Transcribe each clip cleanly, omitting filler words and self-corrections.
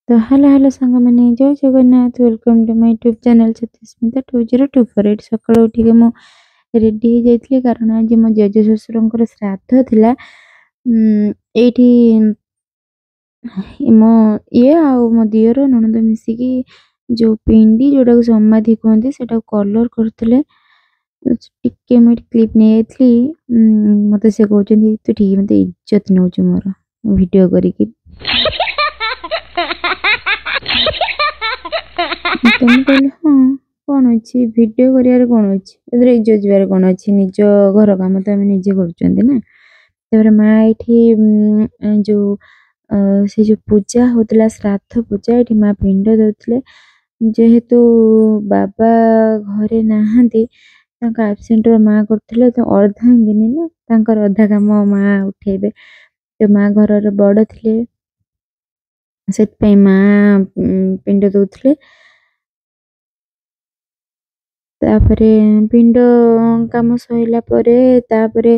तो hello hello सांग मैंने जय Jagannath welcome to my YouTube channel Satismita 2024 सकाळु उठिके मु रेडी हो जाइतली कारण आज मो जेजे ससुरंकर श्राद्ध थिला एठी मो ये आ मो दियर ननद मिसिकी जो पिंडी जोटा समाधि कहते सेटा कलर करथिले टिके मिट क्लिप नै आइतली मते से कहउछन्ती तू ठीक मते इज्जत नउछु मोर वीडियो करिकी तो ମୁଁ କହିଲି ହଁ କଣ ଅଛି ଭିଡିଓ କରିବାରେ କଣ ଅଛି ଏଥିରେ ଇଜ୍ଜତ ଯିବାରେ କଣ ଅଛି ନିଜ ଘର କାମ ତ ଆମେ ନିଜେ କରୁଛନ୍ତି ନା ତାପରେ ମା ଏଠି ଯୋଉ ସେ ଯୋଉ ପୂଜା ହଉଥିଲା ଶ୍ରାଦ୍ଧ ପୂଜା ଏଠି ମା ପିଣ୍ଡ ଦଉଥିଲେ ଯେହେତୁ ବାବା ଘରେ ନାହାନ୍ତି ତାଙ୍କ ଆବସେଣ୍ଟର ମା କରୁଥିଲେ ତ ଅର୍ଦ୍ଧାଙ୍ଗିନୀ ନା ତାଙ୍କର ଅଧା କାମ ମା ଉଠେଇବେ ତ ମା ଘରର ବଡ ଥିଲେ ସେଥିପାଇଁ ମା ପିଣ୍ଡ ଦଉଥିଲେ ତାପରେ ପିଣ୍ଡ କାମ ସଇଲା ପରେ ତାପରେ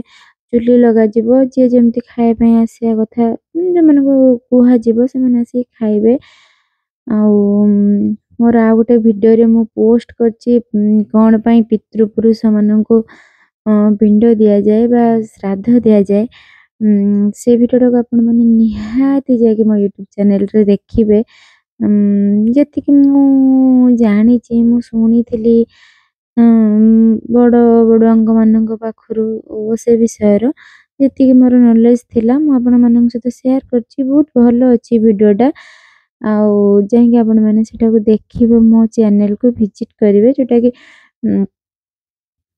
ଚୁଲି ଲଗାଯିବ ଯିଏ ଯେମିତି ଖାଇବା ପାଇଁ ଆସିବା କଥା ଯୋଉମାନଙ୍କୁ କୁହାଯିବ ସେମାନେ ଆସିକି ଖାଇବେ ଆଉ ମୋର ଆଉ ଗୋଟେ ଭିଡିଓରେ ମୁଁ ପୋଷ୍ଟ କରିଛି କଣ ପାଇଁ ପିତୃପୁରୁଷ ମାନଙ୍କୁ ପିଣ୍ଡ ଦିଆଯାଏ ବା ଶ୍ରାଦ୍ଧ ଦିଆଯାଏ ସେ ଭିଡିଓଟାକୁ ଆପଣମାନେ ନିହାତି ଯାଇକି ମୋ ୟୁଟ୍ୟୁବ ଚ୍ୟାନେଲରେ ଦେଖିବେ ଯେତିକି ମୁଁ ଜାଣିଛି ମୁଁ ଶୁଣିଥିଲି ବଡ଼ ବଡ଼ୁଆଙ୍କ ମାନଙ୍କ ପାଖରୁ ସେ ବିଷୟର ଯେତିକି ମୋର ନଲେଜ ଥିଲା ମୁଁ ଆପଣମାନଙ୍କ ସହିତ ସେୟାର କରିଛି ବହୁତ ଭଲ ଅଛି ଭିଡିଓଟା ଆଉ ଯାଇକି ଆପଣମାନେ ସେଟାକୁ ଦେଖିବେ ମୋ ଚ୍ୟାନେଲକୁ ଭିଜିଟ୍ କରିବେ ଯୋଉଟାକି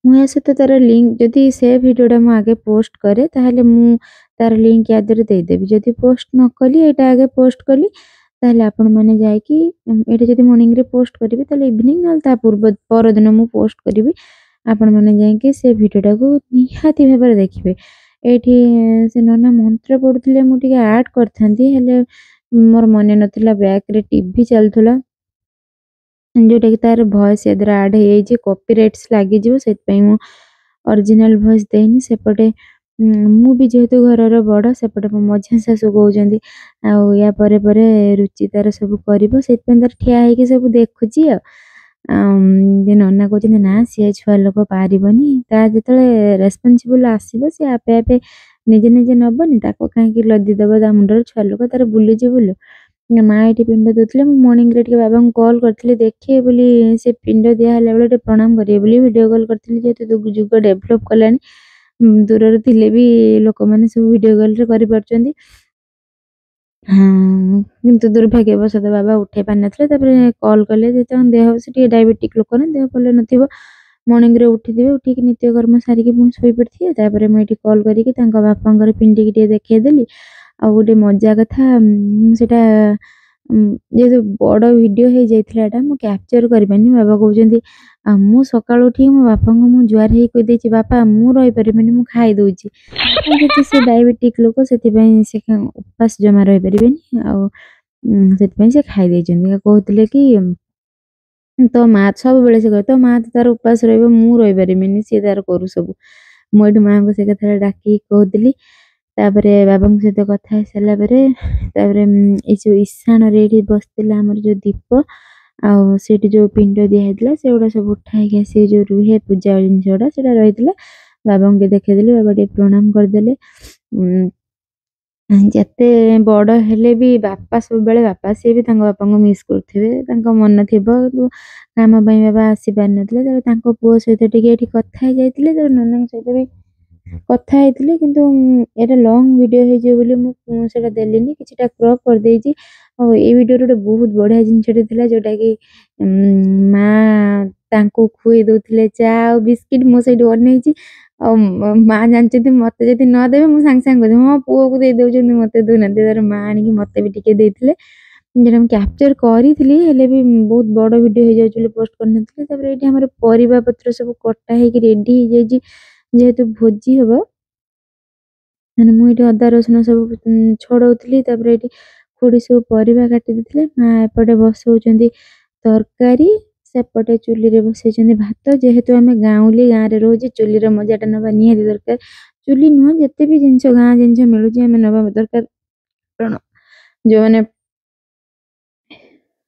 ମୁଁ ୟା ସହିତ ତାର ଲିଙ୍କ ଯଦି ସେ ଭିଡିଓଟା ମୁଁ ଆଗେ ପୋଷ୍ଟ କରେ ତାହେଲେ ମୁଁ ତାର ଲିଙ୍କ ୟା ଦେହରେ ଦେଇଦେବି ଯଦି ପୋଷ୍ଟ ନ କଲି ଏଇଟା ଆଗେ ପୋଷ୍ଟ କଲି ତାହେଲେ ଆପଣମାନେ ଯାଇକି ଏଇଟା ଯଦି ମର୍ଣ୍ଣିଂରେ ପୋଷ୍ଟ କରିବି ତାହେଲେ ଇଭିନିଂ ନହେଲେ ତା ପରଦିନ ମୁଁ ପୋଷ୍ଟ କରିବି ଆପଣମାନେ ଯାଇକି ସେ ଭିଡିଓଟାକୁ ନିହାତି ଭାବରେ ଦେଖିବେ ଏଇଠି ସେ ନନା ମନ୍ତ୍ର ପଢୁଥିଲେ ମୁଁ ଟିକେ ଆଡ କରିଥାନ୍ତି ହେଲେ ମୋର ମନେ ନଥିଲା ବ୍ୟାକରେ ଟିଭି ଚାଲୁଥିଲା ଯୋଉଟାକି ତାର ଭଏସ ଏଥିରେ ଆଡ ହେଇଯାଇଛି କପିରାଇଟ୍ସ ଲାଗିଯିବ ସେଥିପାଇଁ ମୁଁ ଅରିଜିନାଲ ଭଏସ ଦେଇନି ସେପଟେ ମୁଁ ବି ଯେହେତୁ ଘରର ବଡ ସେପଟେ ମୋ ମଝିଆ ଶାଶୁ କହୁଛନ୍ତି ଆଉ ୟା ପରେ ପରେ ରୁଚି ତାର ସବୁ କରିବ ସେଥିପାଇଁ ତାର ଠିଆ ହେଇକି ସବୁ ଦେଖୁଛି ଆଉ ଯେ ନନା କହୁଛନ୍ତି ନା ସିଏ ଛୁଆ ଲୋକ ପାରିବନି ତା ଯେତେବେଳେ ରେସ୍ପନ୍ସିବୁଲ ଆସିବ ସିଏ ଆପେ ଆପେ ନିଜେ ନିଜେ ନବନି ତାକୁ କାହିଁକି ଲଦି ଦବ ତା ମୁଣ୍ଡରେ ଛୁଆ ଲୋକ ତାର ବୁଲୁଛି ବୁଲୁ ମା ଏଠି ପିଣ୍ଡ ଦଉଥିଲେ ମୁଁ ମର୍ଣ୍ଣିଂରେ ଟିକେ ବାବାଙ୍କୁ କଲ୍ କରିଥିଲି ଦେଖିବେ ବୋଲି ସେ ପିଣ୍ଡ ଦିଆହେଲା ବେଳେ ଟିକେ ପ୍ରଣାମ କରିବେ ବୋଲି ଭିଡିଓ କଲ୍ କରିଥିଲି ଯେହେତୁ ଯୁଗ ଡେଭଲପ କଲାଣି ଦୂରରେ ଥିଲେ ବି ଲୋକମାନେ ସବୁ ଭିଡିଓ କଲରେ କରିପାରୁଛନ୍ତି କିନ୍ତୁ ଦୁର୍ଭାଗ୍ୟବଶତଃ ବାବା ଉଠେଇ ପାରିନଥିଲେ ତାପରେ କଲ୍ କଲେ ଯେ ତାଙ୍କ ଦେହ ସେ ଟିକେ ଡାଇବେଟିକ ଲୋକ ନା ଦେହ ଭଲ ନଥିବ ମର୍ଣ୍ଣିଂରେ ଉଠିଥିବେ ଉଠିକି ନିତ୍ୟକର୍ମ ସାରିକି ପୁଣି ଶୋଇପଡ଼ିଥିବେ ତାପରେ ମୁଁ ଏଠି କଲ୍ କରିକି ତାଙ୍କ ବାପାଙ୍କର ପିଣ୍ଡିକି ଟିକେ ଦେଖେଇଦେଲି ଆଉ ଗୋଟେ ମଜା କଥା ସେଟା ଯେହେତୁ ବଡ ଭିଡିଓ ହେଇଯାଇଥିଲା ଏଟା ମୁଁ କ୍ୟାପଚର କରିପାରିନି ବାବା କହୁଛନ୍ତି ମୁଁ ସକାଳୁ ଉଠିକି ମୋ ବାପାଙ୍କୁ ମୁଁ ଜୁହାର ହେଇ କହିଦେଇଛି ବାପା ମୁଁ ରହିପାରିବିନି ମୁଁ ଖାଇଦଉଛି ଯେହେତୁ ସେ ଡାଇବେଟିକ ଲୋକ ସେଥିପାଇଁ ସେ ଉପାସ ଜମା ରହିପାରିବେନି ଆଉ ସେଥିପାଇଁ ସେ ଖାଇ ଦେଇଛନ୍ତି କହୁଥିଲେ କି ତୋ ମା ସବୁବେଳେ ସେ କହେ ତୋ ମା ତ ତାର ଉପାସ ରହିବ ମୁଁ ରହିପାରିବିନି ସିଏ ତାର କରୁ ସବୁ ମୁଁ ଏଠି ମାଆଙ୍କୁ ସେ କଥାଟା ଡାକିକି କହୁଥିଲି ତାପରେ ବାବାଙ୍କ ସହିତ କଥା ହେଇସାରିଲା ପରେ ତାପରେ ଏଇ ଯୋଉ ଇଶାନରେ ଏଇଠି ବସିଥିଲା ଆମର ଯୋଉ ଦୀପ ଆଉ ସେଠି ଯୋଉ ପିଣ୍ଡ ଦିଆ ହେଇଥିଲା ସେଗୁଡା ସବୁ ଉଠା ହେଇକି ଆସିକି ଯୋଉ ରୁହେ ପୂଜା ଜିନିଷ ଗୁଡା ସେଟା ରହିଥିଲା ବାବାଙ୍କୁ ଟିକେ ଦେଖେଇଦେଲି ବାବା ଟିକେ ପ୍ରଣାମ କରିଦେଲେ ଯେତେ ବଡ ହେଲେ ବି ବାପା ସବୁବେଳେ ବାପା ସିଏ ବି ତାଙ୍କ ବାପାଙ୍କୁ ମିସ୍ କରୁଥିବେ ତାଙ୍କ ମନ ଥିବ କାମ ପାଇଁ ବାବା ଆସିପାରିନଥିଲେ ତାପରେ ତାଙ୍କ ପୁଅ ସହିତ ଟିକେ ଏଠି କଥା ହେଇଯାଇଥିଲେ ତାପରେ ନନାଙ୍କ ସହିତ ବି କଥା ହେଇଥିଲି କିନ୍ତୁ ଏଇଟା ଲଙ୍ଗ ଭିଡିଓ ହେଇଯିବ ବୋଲି ମୁଁ ସେଟା ଦେଲିନି କିଛିଟା କ୍ରପ୍ କରିଦେଇଛି ଆଉ ଏଇ ଭିଡିଓରେ ଗୋଟେ ବହୁତ ବଢିଆ ଜିନିଷଟେ ଥିଲା ଯୋଉଟା କି ମା ତାଙ୍କୁ ଖୁଏଇ ଦଉଥିଲେ ଚା ଆଉ ବିସ୍କିଟ ମୁଁ ସେଇଠି ବନେଇଛି ଆଉ ମା ଜାଣିଛନ୍ତି ମତେ ଯଦି ନ ଦେବେ ମୁଁ ସାଙ୍ଗେ ସାଙ୍ଗେ କହିଦେବି ହଁ ପୁଅକୁ ଦେଇ ଦଉଛନ୍ତି ମତେ ଦଉନାହାନ୍ତି ତାର ମା ଆଣିକି ମତେ ବି ଟିକେ ଦେଇଥିଲେ যেটা ମୁଁ କ୍ୟାପଚର କରିଥିଲି ହେଲେ ବି ବହୁତ ବଡ ଭିଡିଓ ହେଇଯାଉଛି ବୋଲି ପୋଷ୍ଟ କରିନଥିଲି ତାପରେ ଏଇଠି ଆମର ପରିବା ପତ୍ର ସବୁ କଟା ହେଇକି ରେଡି ହେଇଯାଇଛି ଯେହେତୁ ଭୋଜି ହବ ମାନେ ମୁଁ ଏଠି ଅଦା ରସୁଣ ସବୁ ଛଡଉଥିଲି ତାପରେ ଏଠି ଖୁଡି ସବୁ ପରିବା କାଟି ଦେଇଥିଲେ ମା ଏପଟେ ବସଉଛନ୍ତି ତରକାରୀ ସେପଟେ ଚୁଲିରେ ବସେଇଛନ୍ତି ଭାତ ଯେହେତୁ ଆମେ ଗାଉଁଲି ଗାଁରେ ରହୁଛି ଚୁଲିର ମଜାଟା ନେବା ନିହାତି ଦରକାର ଚୁଲି ନୁହଁ ଯେତେ ବି ଜିନିଷ ଗାଁ ଜିନିଷ ମିଳୁଛି ଆମେ ନେବା ଦରକାର କାରଣ ଯୋଉମାନେ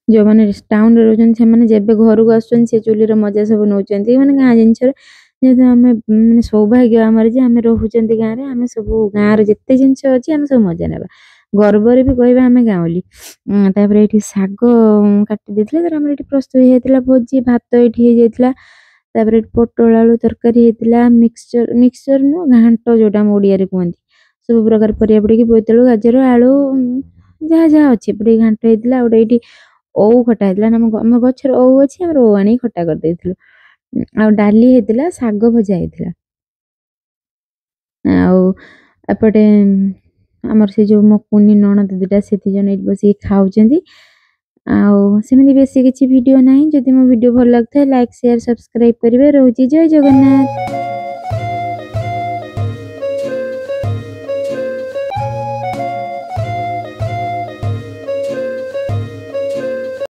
ଯୋଉମାନେ ଟାଉନରେ ରହୁଛନ୍ତି ସେମାନେ ଯେବେ ଘରକୁ ଆସୁଛନ୍ତି ସେ ଚୁଲିର ମଜା ସବୁ ନଉଛନ୍ତି। ମାନେ ଗାଁ ଜିନିଷରେ ଯେହେତୁ ଆମେ ମାନେ ସୌଭାଗ୍ୟ ଆମର ଯେ ଆମେ ରହୁଛନ୍ତି ଗାଁରେ, ଆମେ ସବୁ ଗାଁର ଯେତେ ଜିନିଷ ଅଛି ଆମେ ସବୁ ମଜା ନେବା। ଗର୍ବରେ ବି କହିବା ଆମେ ଗାଉଁଲି। ତାପରେ ଏଇଠି ଶାଗ କାଟି ଦେଇଥିଲେ, ତାପରେ ଆମର ଏଠି ପ୍ରସ୍ତୁତ ହେଇଯାଇଥିଲା ଭୋଜି, ଭାତ ଏଇଠି ହେଇଯାଇଥିଲା। ତାପରେ ଏଠି ପୋଟଳ ଆଳୁ ତରକାରୀ ହେଇଥିଲା, ମିକ୍ସଚର ନୁହଁ ଘାଣ୍ଟ ଯୋଉଟା ଆମ ଓଡିଆରେ କୁହନ୍ତି। ସବୁ ପ୍ରକାର ପରିବା ପଡିକି ବୋଇତାଳୁ, ଗାଜର, ଆଳୁ ଯାହା ଯାହା ଅଛି ପଡିକି ଘାଣ୍ଟ ହେଇଥିଲା। ଆଉ ଗୋଟେ ଏଇଠି ଓଉ ଖଟା ହେଇଥିଲା। ଆମ ଗଛରେ ଓଉ ଅଛି, ଆମର ଓଉ ଆଣିକି ଖଟା କରିଦେଇଥିଲୁ। ଆଉ ଡାଲି ହେଇଥିଲା, ଶାଗ ଭଜା ହେଇଥିଲା। ଆଉ ଏପଟେ ଆମର ସେ ଯୋଉ ମୋ କୁନି ନଣନ୍ଦ ଦିଟା ସେ ଦି ଜଣ ଏଇଠି ବସିକି ଖାଉଛନ୍ତି। ଆଉ ସେମିତି ବେଶୀ କିଛି ଭିଡିଓ ନାହିଁ। ଯଦି ମୋ ଭିଡିଓ ଭଲ ଲାଗୁଥାଏ ଲାଇକ୍, ସେୟାର, ସବସ୍କ୍ରାଇବ କରିବେ। ରହୁଛି, ଜୟ ଜଗନ୍ନାଥ।